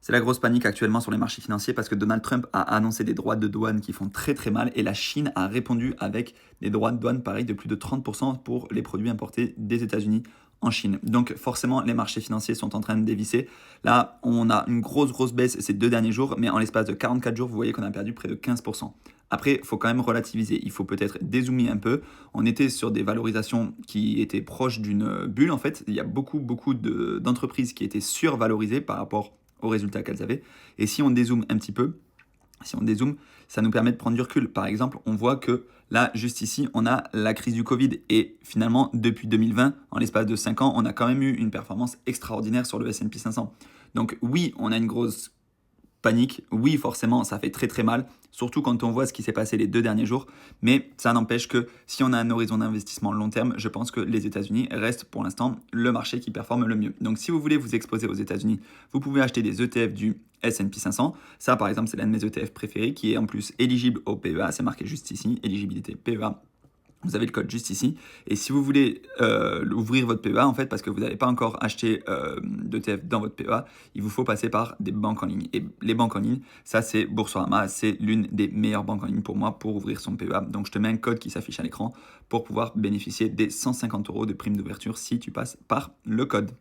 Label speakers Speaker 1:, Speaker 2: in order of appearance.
Speaker 1: C'est la grosse panique actuellement sur les marchés financiers parce que Donald Trump a annoncé des droits de douane qui font très très mal et la Chine a répondu avec des droits de douane pareil de plus de 30% pour les produits importés des États-Unis en Chine. Donc forcément les marchés financiers sont en train de dévisser. Là on a une grosse baisse ces 2 derniers jours, mais en l'espace de 44 jours vous voyez qu'on a perdu près de 15%. Après, il faut quand même relativiser. Il faut peut-être dézoomer un peu. On était sur des valorisations qui étaient proches d'une bulle. En fait, il y a beaucoup d'entreprises qui étaient survalorisées par rapport aux résultats qu'elles avaient. Et si on dézoome un petit peu, si on dézoome, ça nous permet de prendre du recul. Par exemple, on voit que là, juste ici, on a la crise du Covid. Et finalement, depuis 2020, en l'espace de 5 ans, on a quand même eu une performance extraordinaire sur le S&P 500. Donc oui, on a une grosse panique. Oui, forcément, ça fait très très mal, surtout quand on voit ce qui s'est passé les 2 derniers jours. Mais ça n'empêche que si on a un horizon d'investissement long terme, je pense que les États-Unis restent pour l'instant le marché qui performe le mieux. Donc si vous voulez vous exposer aux États-Unis, vous pouvez acheter des ETF du S&P 500. Ça, par exemple, c'est l'un de mes ETF préférés qui est en plus éligible au PEA. C'est marqué juste ici, éligibilité PEA. Vous avez le code juste ici. Et si vous voulez ouvrir votre PEA, en fait, parce que vous n'avez pas encore acheté d'ETF dans votre PEA, il vous faut passer par des banques en ligne. Et les banques en ligne, ça c'est Boursorama, c'est l'une des meilleures banques en ligne pour moi pour ouvrir son PEA. Donc je te mets un code qui s'affiche à l'écran pour pouvoir bénéficier des 150 € de prime d'ouverture si tu passes par le code.